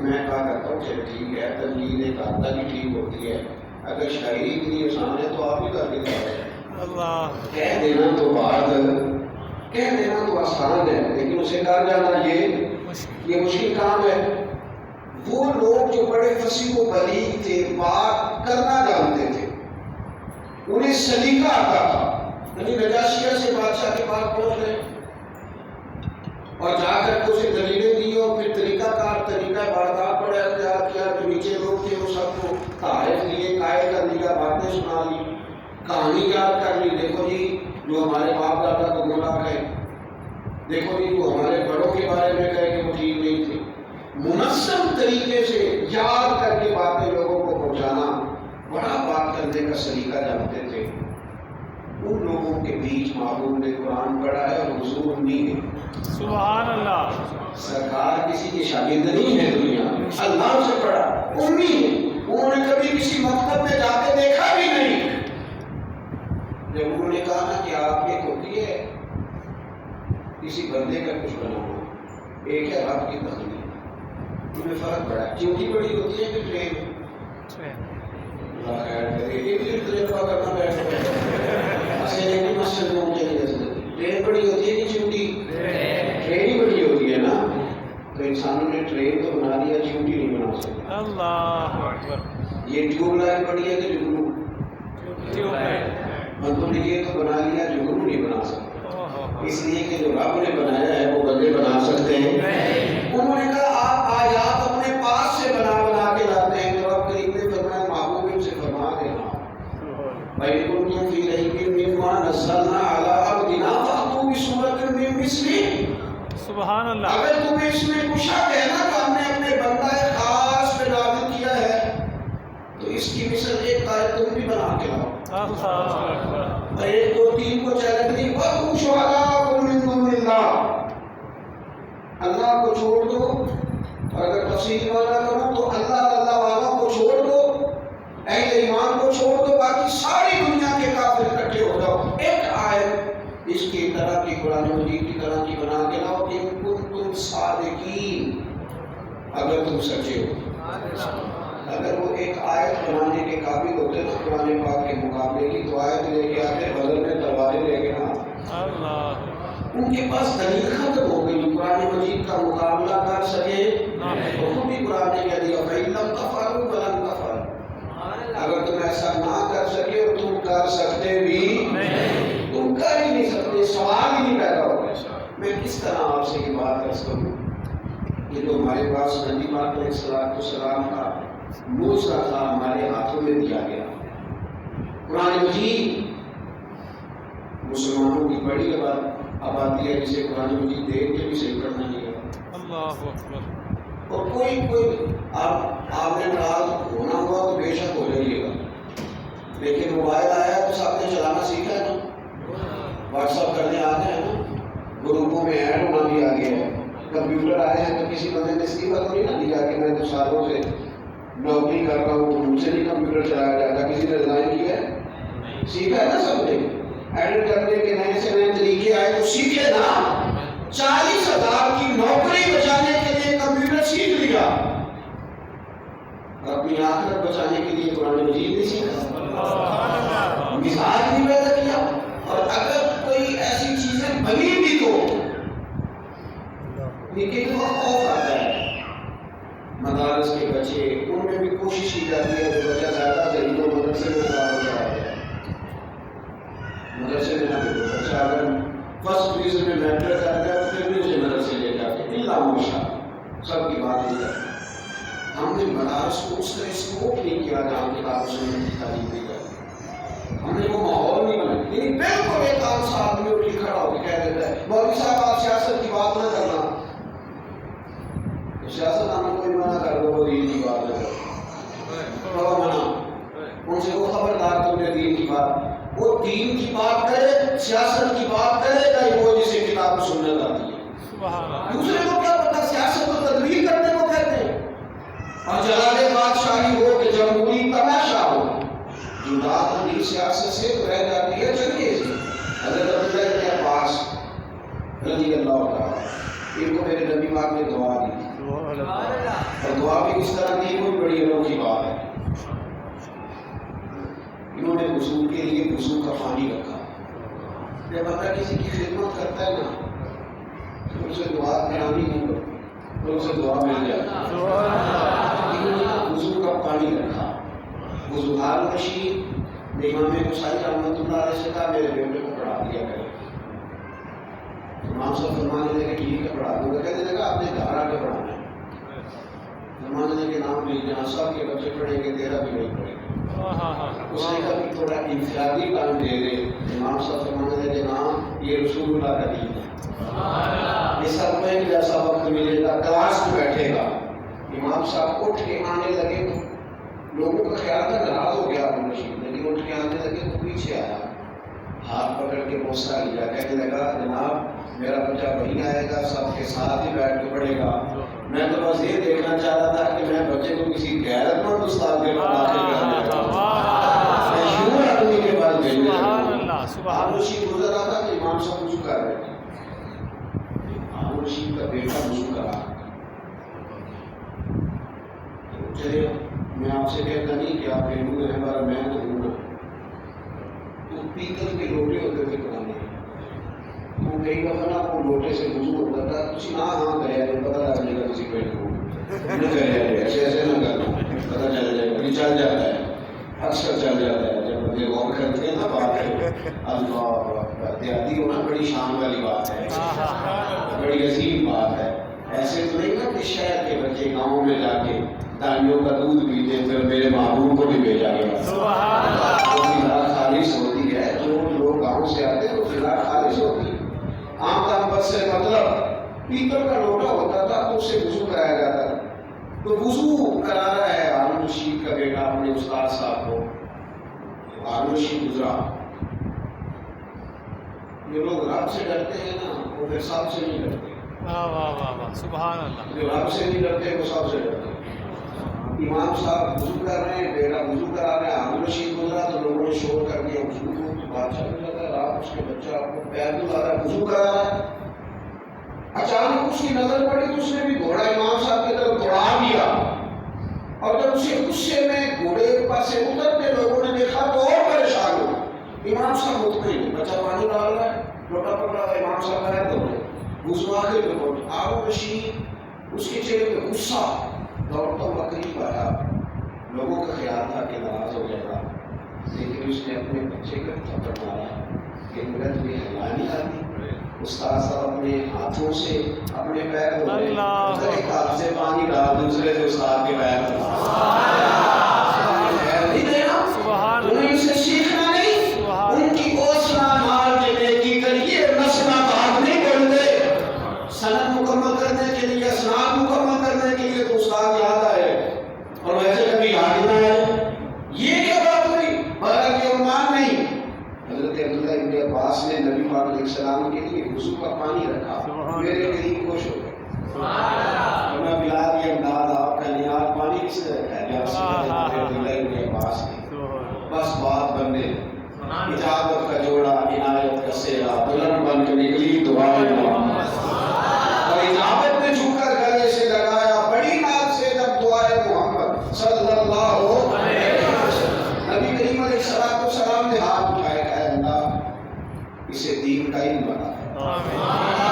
تو میں کہا کرتا ہوں چلے ٹھیک ہے، تنقید ایک آدھا بھی ٹھیک ہوتی ہے، اگر شاعری اتنی آسان ہے تو آپ ہی کر کے دکھاؤ۔ کہہ دینا تو بات، کہہ دینا تو آسان ہے، لیکن اسے کر جانا یہ مشکل کام ہے۔ وہ لوگ جو بڑے فصیح و بلیغ تھے، بات کرنا جانتے تھے، انہیں سلیقہ آتا تھا، یعنی نجاشیہ سے بادشاہ کے پاس پہنچ گئے اور جا کر کے اسے دلیلیں دی اور پھر طریقہ کار، طریقہ واردات پر اختیار کیا، جو نیچے لوگ تھے وہ سب کو تعارف لیے، قائل کر لیا، باتیں سنا لی، کہانی یاد کر لی، دیکھو جی جو ہمارے باپ دادا کو گمراہ ہے، دیکھو جی جو ہمارے بڑوں کے بارے میں کہے کہ وہ ٹھیک نہیں تھے۔ منظم طریقے سے یاد کر کے باتیں لوگوں کو پہنچانا، بڑا بات کرنے کا سلیقہ جانتے تھے۔ ان لوگوں کے بیچ محبوب نے قرآن پڑھا ہے اور حضور امی ہے۔ سبحان اللہ۔ سرکار کسی کے شاگرد نہیں ہے دنیا میں، اللہ سے پڑھا، امی ہے، انہوں نے کبھی کسی مکتب میں جا کے دیکھا بھی نہیں۔ جب انہوں نے کہا نا کہ آپ ایک ہوتی ہے کسی بندے کا کچھ بنانا، ایک ہے رب کی تخلیق، ان میں فرق پڑا ہے۔ چونٹی بڑی ہوتی ہے کہ ٹرین؟ اللہ خیر کرے، ایک دن تجربہ کرنا بیٹھا ایسے نہیں، مسجد میں مجھے نہیں جا سکتی۔ ٹرین بڑی ہوتی ہے کہ چونٹی؟ ٹرین ہی بڑی ہوتی ہے نا، تو انسانوں نے ٹرین تو بنا دیا، چونٹی نہیں بنا سکتے۔ اللہ اکبر۔ یہ ٹیوب لائٹ بڑی ہے کہ جگنو؟ مطلب یہ تو بنا لیا، جگنو نہیں بنا سکتے، اس لیے کہ جو رب نے بنایا ہے وہ بندے بنا سکتے ہیں؟ انہوں نے کہا آپ آیات اپنے پاس سے بنا بنا کے لاتے ہیں، تو رب کریم نے فرمایا محبوب ان سے فرما دینا بھائی کنتم فی ریب مما نزلنا علی عبدنا فأتوا بسورۃ من مثلہ۔ سبحان اللہ۔ اگر تمہیں اس میں کچھ شک ہے نا کہ ہم نے اپنے بندہ خاص پہ نازل کیا ہے، تو اس کی مثل ایک آیت تم بھی بنا کے لاؤ۔ ایک دو تین کو چیلنج نہیں، وَقُوا شُهَدَاءَكُم مِّن دُونِ اللَّهِ، اللہ کو چھوڑ دو، اور اگر تفصیل والا کرو تو اللہ والوں کو چھوڑ دو، اہل ایمان کو چھوڑ دو، باقی ساری دنیا کے کافر اکٹھے ہو جاؤ، ایک آیت اس کی طرح کی قرآن مجید کی طرح کی بنا کے لاؤ، ان کنتم صادقین، اگر تم سچے ہو۔ اگر وہ ایک آیت بنانے کے قابل ہوتے تو قرآن پاک کے مقابلے کی تو آیت لے کے آتے، بدل میں تلواریں لے کے نہ، ان کے پاس دلیل ختم ہو گئی، قرآن مجید کا مقابلہ کر سکے تو خود بھی قرآن نے کہہ دیا فَإِن لَّمْ تَفْعَلُوا فَلَن تَفْعَلُوا، اگر تم ایسا نہ کر سکے اور تم کر سکتے بھی، تم کر ہی نہیں سکتے، سوال ہی نہیں پیدا ہوگا۔ میں کس طرح آپ سے یہ بات عرض کروں، یہ جو ہمارے پاس نبی پاک علیہ السلام کا موسیٰ تھا، ہمارے ہاتھوں میں دیا گیا، قرآن مجید مسلمانوں کی بڑی آبادی ہے جسے قرآن مجید دیکھ کے بھی صحیح پڑھنا نہیں ہے۔ اللہ اکبر۔ اور کوئی آپ نے ناراض ہونا ہوا تو بے شک ہو جائیے گا، لیکن موبائل آیا تو سب نے چلانا سیکھا ہے نا، واٹس ایپ کرنے آ گئے ہیں نا، گروپوں میں ایڈ ہونا بھی آ گیا ہے، کمپیوٹر آئے ہیں تو کسی بندے نے استعفیٰ تو نہیں نہ دیا کہ میں تو سالوں سے نوکری کر رہا ہوں، مجھ سے نہیں کمپیوٹر چلایا جاتا، کسی نے ریزائن کیا ہے؟ سیکھا ہے نا سب نے، ایڈٹ کرنے کے نئے سے نئے طریقے آئے تو سیکھے نا۔ 40,000 کی نوکری بچانے کے لیے کمپیوٹر سیکھ لیا، اپنی آخرت بچانے کے لیے قرآن مجید نہیں سیکھا، مزاج نہیں پیدا کیا۔ اور اگر کوئی ایسی چیزیں بنی بھی تو لیکن وہ خوف آتا ہے، مدارس کے بچے ان میں بھی کوشش کی جاتی ہے کہ بچہ زیادہ ذہین و مدرسے میں خراب ہو جائے، مدرسے میں نہ بھیجو، بچہ اگر فرسٹ ڈویژن میں میٹرک کر گیا تو پھر بھی اسے مدرسے لے جاتے ہیں، اللہ ماشاء سب کی بات نہیں کرتے۔ ہم نے مدارس کو اس طرح اسکوپ نہیں کیا جہاں کتاب و سنت کی تعلیم دی جائے، ہم نے وہ ماحول نہیں بنایا، یعنی بالکل ایک عام سا آدمی اٹھ کے کھڑا ہو کے کہہ دیتا ہے مولوی صاحب آپ سیاست کی بات نہ کرنا، سیاست ہمیں کوئی منع کر دو، وہ دین کی بات نہ کرو، منع ان سے وہ خبردار تم نے دین کی بات، وہ دین کی بات کرے، سیاست کی بات کرے گا وہ جسے کتاب و سنت آتی ہے، دوسرے کو کیا پتا، سیاست کو تدبیر کرنے کو کہتے ہیں، اور جلال بادشاہی ہو کہ جمہوری تماشا ہو، جو بات ہوئی سیاست سے تو رہ جاتی ہے چلیے سے۔ حضرت عبداللہ بن عباس رضی اللہ تعالیٰ، ان کو میرے نبی پاک نے دعا دی اور دعا بھی اس طرح کی کوئی بڑی انوکھی بات ہے. انہوں نے وضو کے لیے وضو کا پانی رکھا. جب بندہ کسی کی خدمت کرتا ہے نا تو اسے دعا کرانی نہیں پڑتی تو اسے دعا مل جاتی ہے. انہوں نے وضو کا پانی رکھا. وضو حال رشید امام بخاری رحمۃ اللہ علیہ سے کہا میرے بیٹے کو پڑھا دیا کرے. امام صاحب فرمانے لگے ٹھیک ہے پڑھا دوں گا. کہنے لگا آپ نے گھر آ کے پڑھانا ہے. فرمانے لگے نام بھی جہاں سب کے بچے پڑھیں گے تیرا بھی نہیں پڑھے گا. اس نے کبھی تھوڑا انفرادی کام دے دے. امام صاحب فرمانے لگے نام یہ رسول اللہ کا دین ہے. یہ سب میں جیسا وقت ملے گا کلاس میں بیٹھے گا. امام صاحب اٹھ کے آنے لگے تو لوگوں کا خیال تھا ناراض ہو گیا ابو رشید, لیکن اٹھ کے آنے لگے تو پیچھے آیا, ہاتھ پکڑ کے بوسہ لیا. کہنے لگا جناب میرا بچہ وہیں آئے گا, سب کے ساتھ ہی بیٹھ کے پڑھے گا. میں تو بس یہ دیکھنا چاہ رہا تھا کہ میں بچے کو کسی غیرت مند استاد کے پاس آدمی کے پاس بھیجوں. ابو رشید گزر رہا تھا کہ امام صاحب وضو کر رہے تھے. ابو رشید کا بیٹا وضو کرا. چلے میں آپ سے کہتا نہیں کہ آپ ہندو ہیں پر میں تو ہوں نا. تو پیتل کے لوٹے ہوتے تھے پرانے, تو کئی دفعہ نا وہ لوٹے سے وضو ہوتا تھا. کسی نہ ہاں کرے پتہ لگ جائے گا کسی پیٹ کو نہ کرے ایسے ایسے نہ کرنا, پتہ چل جائے گا. چل جاتا ہے, اکثر چل جاتا ہے. جب بندے غور کرتے ہیں نا بات ہے اللہ دیہاتی ہونا بڑی شان والی بات ہے, بڑی عظیم بات ہے. ایسے تو نہیں نا کہ شہر کے بچے گاؤں میں جا کے دانیوں کا دودھ پیتے پھر میرے محبوب کو بھی بھیجا گیا. فضا خالص ہوتی ہے. جو لوگ گاؤں سے آتے ہیں وہ فضا خالص ہوتی ہے. عام طور پر سے مطلب پیتل کا لوٹا ہوتا تھا تو اس سے وضو کرایا جاتا تھا. تو وضو کرا رہا ہے ہارون رشید کا بیٹا اپنے استاد صاحب کو. ہارون رشید گزرا. جو لوگ رب سے ڈرتے ہیں نا وہ پھر سب سے نہیں ڈرتے. سبحان اللہ. جو رب سے نہیں ڈرتے وہ سب سے ڈرتے. امام صاحب وضو کر رہے ہیں, بیٹا وضو کرا رہے ہیں. ہارون رشید گزرا تو لوگوں نے شور کر دیا وضو کو. بات چلنے لگا, رات اس کے بچہ آپ کو پیر دلا رہا ہے, وضو کرا رہا ہے. اچانک اس کی نظر پڑی تو اس نے بھی گھوڑا امام صاحب کی طرف دوڑا دیا. اور جب اسے غصے میں گھوڑے کے پاس سے اترتے لوگوں نے دیکھا تو اور پریشان ہو. امام صاحب مطمئن, بچہ پانی ڈال رہا ہے, لوٹا پکڑا ہے, امام صاحب پیر دھو رہے ہیں. وضو آخر میں پہنچ. ہارون رشید اس کے چہرے پہ غصہ دوڑتا ہوا قریب آیا. لوگوں کا خیال تھا کہ ناراض ہو جائے گا, لیکن اس نے اپنے بچے کا تھپڑ مارا کہ میرا تمہیں حیا نہیں آتی. استاد صاحب اپنے ہاتھوں سے اپنے پیر دھو رہے ہیں, ایک ہاتھ سے پانی ڈال دوسرے سے استاد کے پیر نہیں دینا. انہیں اسے سیکھنا نہیں, ان کی اوسنا مار کے نیکی کریے. نسنا بات نہیں بولتے. سند مکمل کرنے کے لیے, اسناد مکمل کرنے کے لیے تو استاد یاد آئے اور ویسے کبھی یاد نہ آئے. یہ کیا بات ہوئی؟ مگر یہ عنوان نہیں. حضرت عبداللہ ابن عباس نے نبی پاک علیہ السلام کے لیے وضو کا پانی رکھا. میرے قریب خوش ہو گئے. میں بلاد یہ انداز آپ کا نیاز پانی کس نے رکھا ہے؟ حضرت عبداللہ ابن عباس نے. بس بات بننے, اجابت کا جوڑا, عنایت کا سیرا, دلہن بن کے نکلی دعائیں محمد. اور اجابت نے جھک کر گلے سے لگایا بڑی ناز سے جب دعائیں محمد صلی اللہ علیہ وسلم. نبی کریم علیہ السلام نے ہاتھ اٹھائے, کہ اللہ اسے دین کا علم بنا,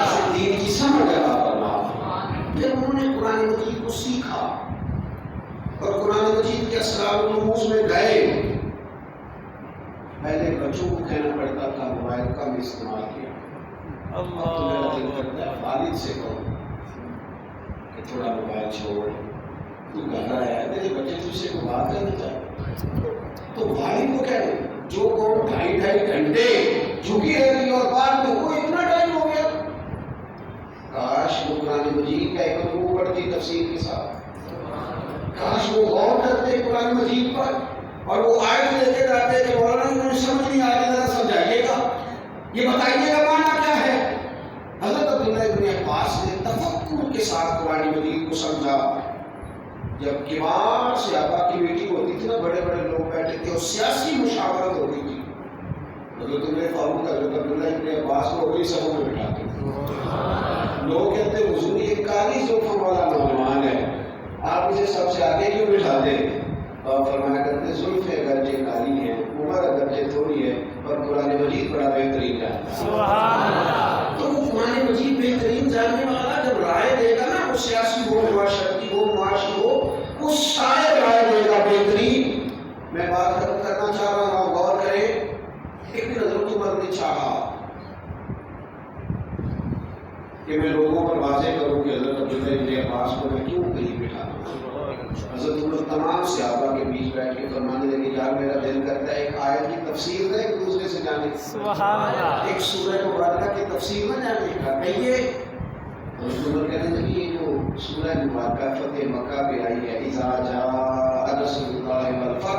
اسے دین کی سمجھ عطا فرما. پھر انہوں نے قرآن مجید کو سیکھا اور قرآن مجید کے اسرار و رموز میں گئے. پہلے بچوں کو کہنا پڑتا تھا موبائل کم استعمال کیا. اب تو میرا دل کرتا ہے والد سے کہوں کہ تھوڑا موبائل چھوڑ, تو گھر آیا ہے میرے بچے تجھ سے کوئی بات کرنا چاہتے تو والد کو کہہ دیں جو کون 2.5 گھنٹے جھکی رہی اور بعد میں وہ اتنا ٹائم ہو گیا. کاش وہ قرآن مجید کا ایک رکوع پڑھتی تفسیر کے ساتھ, کاش وہ غور کرتے قرآن مجید پر اور وہ آیت لے کے جاتے کہ مولانا مجھے سمجھ نہیں آ رہی, ذرا سمجھائیے گا, یہ بتائیے گا معنی کیا ہے. حضرت عبداللہ ابن عباس نے تفکر کے ساتھ قرآن مجید کو سمجھا. جب کبار صحابہ کی میٹنگ ہوتی تھی نا, بڑے بڑے لوگ بیٹھے تھے اور سیاسی مشاورت ہوتی تھی, حضرت عمر فاروق حضرت عبداللہ ابن عباس کو اگلی صفوں میں بٹھاتے تھے. لوگ کہتے حضور یہ 41 زلفوں والا نوجوان ہے, آپ سے سب سے آگے کیوں بٹھاتے ہیں؟ اور فرمایا کرتے زلفیں اگرچہ کالی ہیں، عمر اگرچہ تھوڑی ہے، پر قرآن مجید بڑا بہترین جانتا ہے۔ سبحان اللہ۔ تو وہ قرآن مجید بہترین جاننے والا جب رائے دے گا نا، وہ سیاسی ہو، معاشرتی ہو، معاشی ہو، وہ شاید رائے دے گا بہترین۔ میں بات کرنا چاہ رہا ہوں، غور کریں۔ ایک حضرت عمر نے چاہا کہ میں لوگوں پر واضح کروں کہ حضرت عبداللہ ابن عباس کو میں کیوں قریب بٹھاتا ہوں۔ حضرت عمر تمام صحابہ کے بیچ بیٹھ کے فرمانے لگے، یار میرا دل کرتا ہے ایک آیت کی تفسیر ہے ایک دوسرے سے جانے کی، سبحان اللہ۔ ایک سورہ مبارکہ کی تفسیر نہ جانے کا کہیے۔ حضرت عمر کہنے لگے یہ جو سورہ مبارکہ فتح مکہ پہ آئی ہے، اذا جاء نصر اللہ والفتح،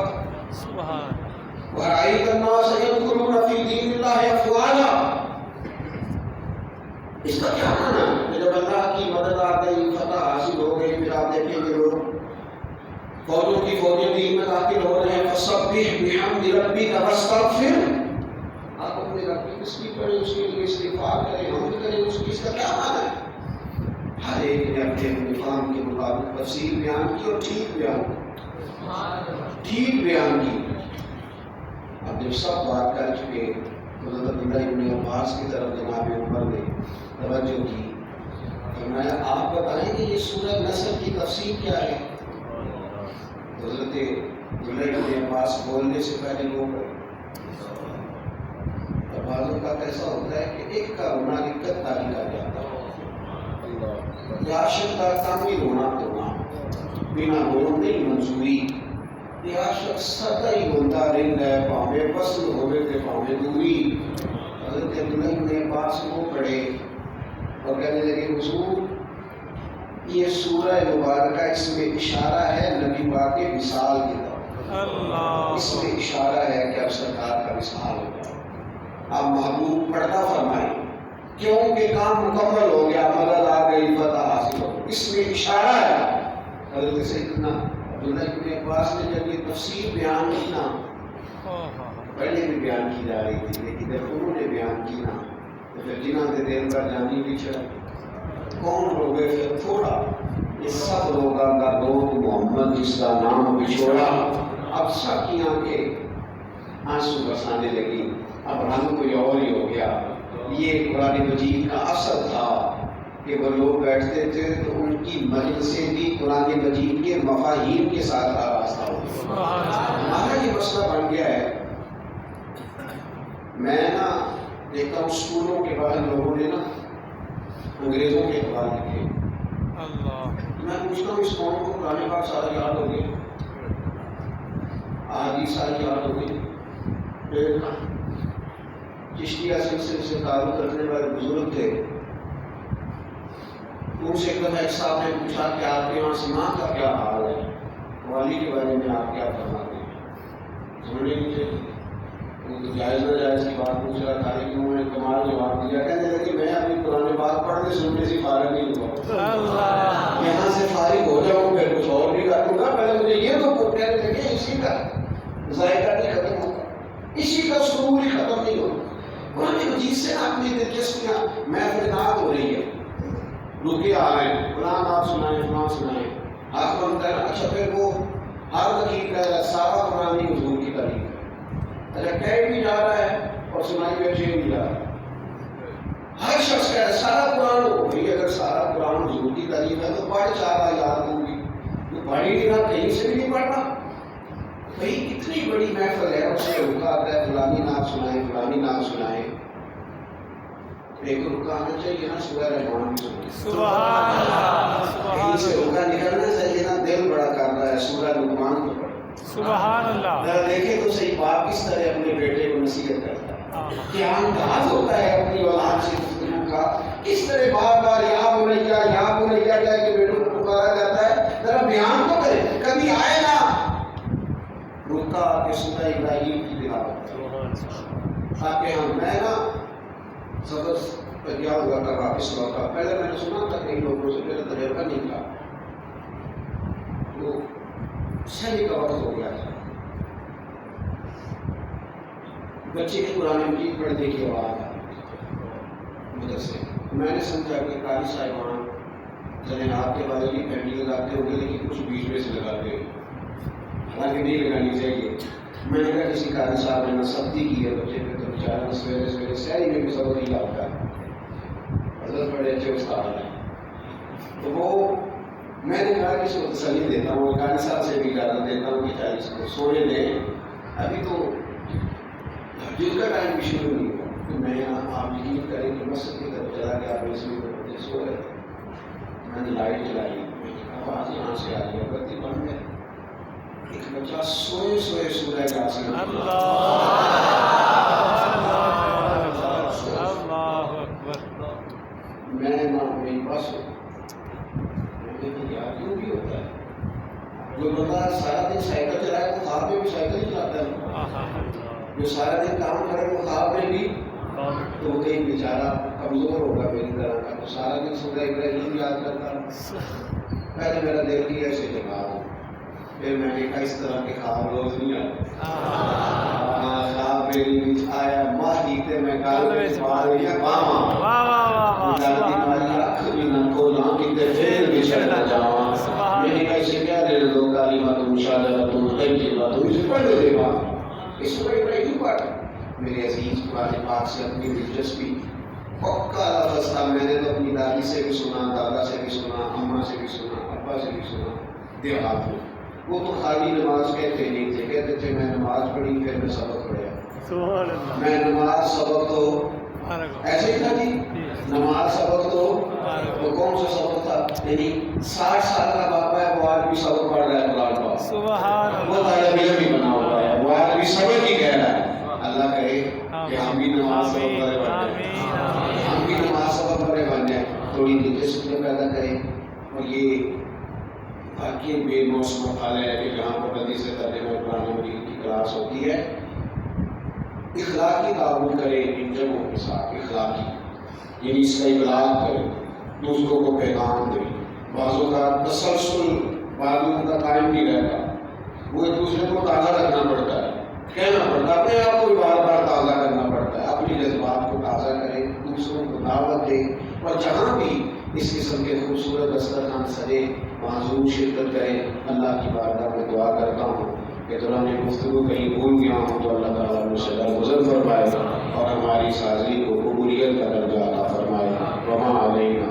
سبحان اللہ۔ ورأيت الناس يدخلون في دين الله أفواجا، اس کا کیا معنی ہے؟ کہ جب اللہ کی مدد آ گئی، فتح حاصل ہو گئی، پھر آپ دیکھیں گے لوگ فوجوں کی فوجیں دین میں داخل ہو رہے ہیں، فسبح بحمد ربک واستغفر، آپ اپنے رب کی تسبیح کریں، اس کے لیے استغفار کریں، حمد کریں، اس کی، اس کا کیا معنی ہے؟ ہر ایک نے اپنے نظام کے مطابق تفسیر بیان کی اور ٹھیک بیان کی۔ اب جب سب بات کر چکے تو حضرت عبداللہ ابن عباس کی طرف جناب عمر نے توجہ کی، فرمایا آپ بتائیں کہ یہ سورہ نصر کی تفسیر کیا ہے؟ حضرت عبداللہ ابن عباس بولنے سے پہلے وہ بعضوں کا ایسا ہوتا ہے کہ ایک کا رونا دقت تاریخ آ جاتا ہے، یا شدہ تعمیر ہونا کرنا بنا بولن نہیں منظوری، یا شخص سدا ہی ہوتا رہتا ہے، پاوے وصل ہوئے تھے پاوے دوری۔ حضرت عبداللہ ابن عباس وہ پڑھے اور کہنے لگے حضور یہ سورہ مبارکہ اس میں اشارہ ہے نبی پاک کے وصال کی طرف، اس میں اشارہ ہے کہ اب سرکار کا وصال ہو گیا، اب محبوب پردہ فرمائیں کیونکہ کام مکمل ہو گیا، مدد آ گئی، فتح حاصل ہو گئی، اس میں اشارہ ہے۔ حضرت سیدنا عبداللہ ابن عباس نے جب یہ تفسیر بیان کی نا، پہلے بھی بیان کی جا رہی تھی لیکن جب انہوں نے بیان کی نا تو پھر جنہاں کے دل پر جانی بھی چڑھ کون روگے پھر تھوڑا، یہ سب لوگا کا دوست محمد جس کا نام بچھوڑا، اب سب کی آنکھیں آنسو برسانے لگی، اب رنگ کوئی اور ہی ہو گیا۔ یہ قرآن مجید کا اثر تھا کہ وہ لوگ بیٹھتے تھے تو ان کی مجلسیں بھی قرآن مجید کے مفاہیم کے ساتھ آراستہ ہو گئی۔ ہمارا یہ مسئلہ بن گیا ہے، میں نا دیکھتا ہوں اسکولوں کے باہر لوگوں نے نا انگریزوں کے اخبار لکھے، میں پوچھتا ہوں اس قوم کو قرآن پاک سارا یاد ہو گیا، احادیث ساری یاد ہو گئی، پھر چشتیہ سلسلے سے تعلق رکھنے والے بزرگ تھے، ان سے ایک دفعہ ایک صاحب نے پوچھا کہ آپ کے یہاں سیما کا کیا حال ہے، والی کے بارے میں آپ کیا فرماتے ہیں؟ سننے مجھے وہ تو جائز نہ جائز کی بات پوچھ رہا تھا لیکن انہوں نے کمال جواب دیا، کہنے لگے میں اپنی قرآن پاک پڑھنے سننے سے فارغ نہیں ہوا، یہاں سے فارغ ہو جاؤں پھر کچھ اور بھی کروں گا، پہلے مجھے یہ تو کہنے لگے اسی کا ذائقہ نہیں ختم ہوتا، اسی کا سرور ہی ختم نہیں ہوتا۔ قرآن مجید سے اپنی دلچسپیاں محفلات ہو رہی ہے، رکے آ رہے ہیں، قرآن آپ سنائیں، فلاں سنائیں، ہاتھ بند کرنا، اچھا پھر وہ ہر وکیل کہہ رہا ہے سارا قرآن ہی حضور کی تعلیم ہے، اچھا کہہ بھی جا رہا ہے اور سنائی بیٹھے بھی جا رہا ہے، ہر شخص کہہ رہا ہے سارا قرآن ہو بھائی، اگر سارا قرآن حضور کی تعلیم ہے تو پڑھ چاہ رہا یاد دوں گی، تو پڑھی نہیں رہا، کہیں سے بھی نہیں پڑھنا بھائی، اتنی بڑی محفل ہے، اس سے رکا آتا ہے فلانی نام سنائیں، فلانی نام سنائیں، ایک رکا آنا چاہیے نا سورہ رحمان بھی سنائیں، سبحان اللہ، کہیں سے رکا نکلنا چاہیے نا، دل بڑا کر رہا ہے سورہ لقمان کو پڑھ، سبحان اللہ۔ ذرا دیکھیں تو صحیح باپ کس طرح اپنے بیٹے کو نصیحت کرتا ہے، کیا انداز ہوتا ہے اپنی اولاد سے گفتگو کا، کس طرح بار بار یا بنیا کہہ کے بیٹوں کو پکارا جاتا ہے، ذرا بیان تو کرے، کبھی آئے نا رکا کے سورہ ابراہیم کی تلاوت تاکہ ہم میں نا سفر پر گیا ہوا تھا واپس لوٹا، پہلے میں نے سنا تھا کئی لوگوں سے، میرا تجربہ نہیں تھا، تو شہری کا وقت ہو گیا تھا، بچے کے قرآن مجید پڑھنے کی آواز مدرسے، میں نے سمجھا کہ قاری صاحبان چلیں آپ کے بارے کی فیملی لگاتے ہوں گے لیکن کچھ بیچ میں حالانکہ نہیں لگانی چاہیے. میں نے کہا کسی قاری صاحب نے سختی کی ہے بچے پہ تو بیچارہ سویرے سویرے سحری میں بھی سبق نہیں لاتا ہے. حضرت بڑے اچھے استاد ہیں. تو وہ میں نے کہا کہ اس کو تسلی دیتا ہوں, قاری صاحب سے بھی اجازت دیتا ہوں کہ چاہے اس کو سونے دیں, ابھی تو جن کا ٹائم بھی شروع نہیں ہوا. تو میں آپ یقین کریں کہ مسجد کی طرف چلا گیا, آپ اس میں سو رہے تھے, میں نے لائٹ چلائی, میں نے کہا آواز یہاں سے آ رہی ہے, بتی بند ہے. ایک بچہ سوئے سوئے سورہ یاسین میں نہ میری بس یار کیوں بھی ہوتا ہے. جو بندہ سارا دن سائیکل چلائے وہ خواب میں بھی سائیکل ہی چلاتا ہے, جو سارا دن کام کرے وہ خواب میں بھی, تو وہ کہیں بیچارہ کمزور ہوگا میری طرح کا. تو سارا دن سورہ ابراہیم یاد کرتا ہے. پہلے میرا دل کی ایسے جگہ ہو, پھر میں نے کہا اس طرح کے خواب روز نہیں آتے. خواب میری بیچ آیا ماہی تے میں گال میں ماری باما دادی ماری رکھ بھی نہ کھولا کتے پھر بھی چڑھنا جاواں. میں نے کہا اسے کیا دے دو کلمۃ مشاجرۃ طیبۃ, اسے پڑھ دے ماں اس کو ابراہیم پڑھ. میرے عزیز قرآن پاک سے اپنی دلچسپی پکا لفظ تھا. میں نے تو اپنی دادی سے بھی سنا, دادا سے بھی سنا, اماں سے بھی سنا, ابا سے بھی سنا دیہات میں. وہ تو خالی نماز کہتے نہیں تھے, کہتے تھے میں نماز پڑھی پھر میں سبق پڑھا. میں نماز سبق تو ایسے ہی تھا جی, نماز سبق تو کون سا سبق تھا, یعنی 60 سال کا باپا ہے وہ آج بھی سبق پڑھ رہا ہے قرآن پاک, وہ طالب علم بھی بنا ہوا ہے, وہ آج بھی سبق ہی کہہ رہا ہے. اللہ کہے کہ ہم بھی نماز سبق پڑھے بن جائیں, ہم بھی نماز سبق پڑھے بن جائیں, تھوڑی دلچسپی پیدا کریں. اور یہ باقی بے موسم مطالعہ ہے کہ جہاں پابندی سے ترجمہ قرآن مجید کی کلاس ہوتی ہے, اخلاقی تعاون کریں ان جگہوں کے ساتھ. اخلاقی یعنی اس کا ابلاغ کریں, دوسروں کو پیغام دیں. بعضوں کا تسلسل بعضوں کا قائم نہیں رہتا, وہ ایک دوسرے کو تازہ رکھنا پڑتا ہے, کہنا پڑتا ہے, اپنے آپ کو بھی بار بار تازہ کرنا پڑتا ہے. اپنی جذبات کو تازہ کریں, دوسروں کو دعوت دیں, اور جہاں بھی اس قسم کے خوبصورت دسترخوان سجے وہاں ضرور شرکت کریں. اللہ کی بارگاہ میں دعا کرتا ہوں کہ دوران گفتگو کہیں بھول گیا ہوں تو اللہ تعالیٰ مجھ سے درگزر فرمائے اور ہماری حاضری کو قبولیت کا درجہ عطا فرمائے. وما علینا